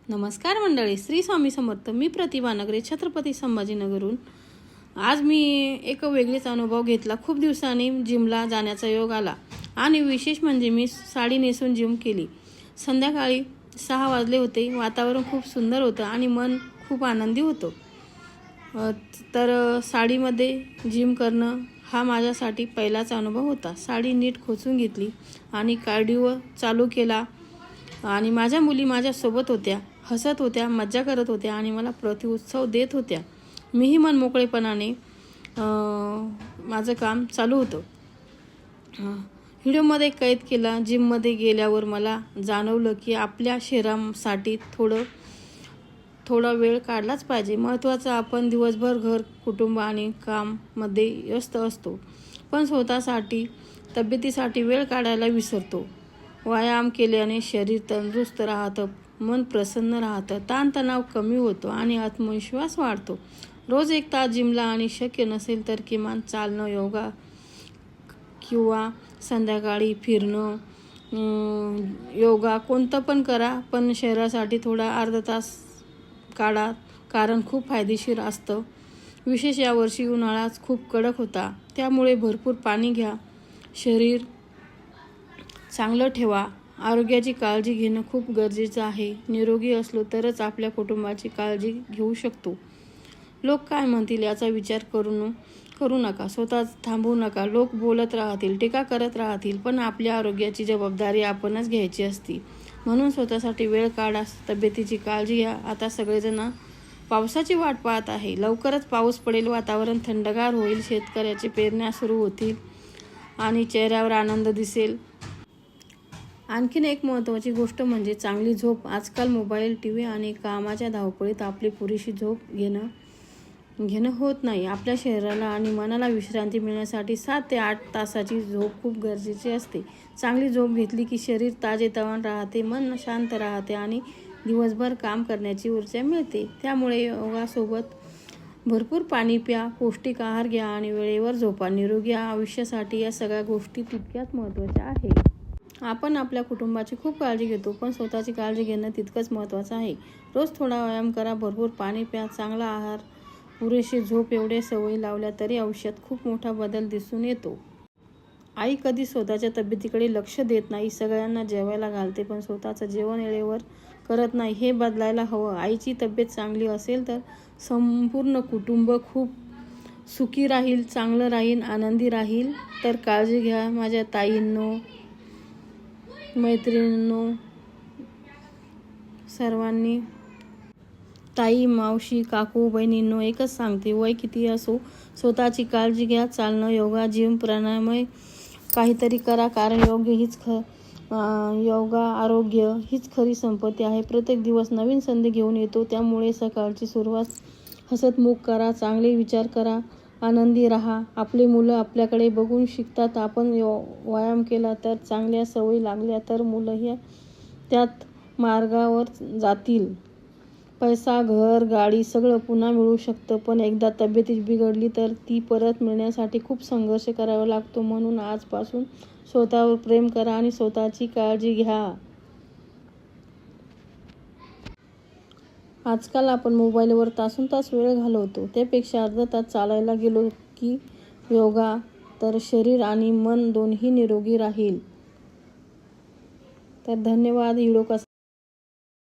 नमस्कार मंडळी, श्री स्वामी समर्थ. मी प्रतिभा नगरे, छत्रपती संभाजीनगरहून. आज मी एक वेगळीच अनुभव घेतला. खूप दिवसांनी जिमला जाण्याचा योग आला आणि विशेष म्हणजे मी साडी नेसून जिम केली. संध्याकाळी 6 वाजले होते. वातावरण खूप सुंदर होतं आणि मन खूप आनंदी होतं. तर साडीमध्ये जिम करणं हा माझ्यासाठी पहिलाच अनुभव होता. साडी नीट खोचून घेतली आणि कार्डिओ चालू केला आणि माझ्या मुली माझ्यासोबत होत्या, हसत होत्या, मज्जा करत होत्या आणि मला प्रतिउत्सव देत होत्या. मीही मनमोकळेपणाने माझं काम चालू होतं. व्हिडिओमध्ये कैद केला. जिममध्ये गेल्यावर मला जाणवलं की आपल्या शरीरासाठी थोडा वेळ काढलाच पाहिजे. महत्त्वाचं, आपण दिवसभर घर, कुटुंब आणि काममध्ये व्यस्त असतो, पण स्वतःसाठी, तब्येतीसाठी वेळ काढायला विसरतो. व्यायाम केल्याने शरीर तंदुरुस्त राहतं, मन प्रसन्न राहतं, ताणतणाव कमी होतो आणि आत्मविश्वास वाढतो. रोज 1 तास जिमला आणि शक्य नसेल तर किमान चालणं, योगा किंवा संध्याकाळी फिरणं, योगा कोणतं पण करा, पण शरीरासाठी थोडा अर्धा तास काढा, कारण खूप फायदेशीर असतं. विशेष यावर्षी उन्हाळा खूप कडक होता, त्यामुळे भरपूर पाणी घ्या. शरीर चांगलं ठेवा. आरोग्याची काळजी घेणं खूप गरजेचं आहे. निरोगी असलो तरच आपल्या कुटुंबाची काळजी घेऊ शकतो. लोक काय म्हणतील याचा विचार करू नका. स्वतः थांबवू नका. लोक बोलत राहतील, टीका करत राहतील, पण आपल्या आरोग्याची जबाबदारी आपणच घ्यायची असते. म्हणून स्वतःसाठी वेळ काढा, तब्येतीची काळजी घ्या. आता सगळेजण पावसाची वाट पाहत आहे. लवकरच पाऊस पडेल, वातावरण थंडगार होईल, शेतकऱ्याची पेरण्या सुरू होतील आणि चेहऱ्यावर आनंद दिसेल. आणखीन एक महत्त्वाची गोष्ट म्हणजे चांगली झोप. आजकाल मोबाईल, टीव्ही आणि कामाच्या धावपळीत आपली पुरेशी झोप घेणं होत नाही. आपल्या शरीराला आणि मनाला विश्रांती मिळण्यासाठी 7 ते 8 तासाची झोप खूप गरजेची असते. चांगली झोप घेतली की शरीर ताजेतवाने राहते, मन शांत राहते आणि दिवसभर काम करण्याची ऊर्जा मिळते. त्यामुळे योगासोबत भरपूर पाणी प्या, पौष्टिक आहार घ्या आणि वेळेवर झोपा. निरोगी आयुष्यासाठी या सगळ्या गोष्टी तितक्याच महत्त्वाच्या आहेत. आपण आपल्या कुटुंबाची खूप काळजी घेतो, पण स्वतःची काळजी घेणं तितकंच महत्त्वाचं आहे. रोज थोडा व्यायाम करा, भरपूर पाणी प्या, चांगला आहार, पुरेशी झोप, एवढ्या सवयी लावल्या तरी आयुष्यात खूप मोठा बदल दिसून येतो. आई कधी स्वतःच्या तब्येतीकडे लक्ष देत नाही. सगळ्यांना जेवायला घालते, पण स्वतःचं जेवण वेळेवर करत नाही. हे बदलायला हवं. आईची तब्येत चांगली असेल तर संपूर्ण कुटुंब खूप सुखी राहील, चांगलं राहील, आनंदी राहील. तर काळजी घ्या माझ्या ताईंनो, मैत्रिणींनो, सर्वांनी. ताई, मावशी, काकू, बहिणींनो, एकच सांगते, वय किती असो स्वतःची काळजी घ्या. चालणं, योगा, जिम, प्राणायाम काहीतरी करा, कारण योगा, आरोग्य हीच खरी संपत्ती आहे. प्रत्येक दिवस नवीन संधी घेऊन येतो, त्यामुळे सकाळची सुरुवात हसतमुख करा, चांगले विचार करा, आनंदी राहा. आपली मुलं आपल्याकडे बघून शिकतात. आपण व्यायाम केला तर, चांगल्या सवयी लागल्या तर मुलंही त्यात मार्गावर जातील. पैसा, घर, गाडी सगळं पुन्हा मिळू शकतं, पण एकदा तब्येत बिघडली तर ती परत मिळण्यासाठी खूप संघर्ष करावा लागतो. म्हणून आजपासून स्वतःवर प्रेम करा आणि स्वतःची काळजी घ्या. आजकाल आपण मोबाईलवर तासंतास वेळ घालवतो, त्यापेक्षा अर्धा तास चालायला गेलो की योगा, तर शरीर आणि मन दोन्ही निरोगी राहील. तर धन्यवाद. व्हिडिओ कसा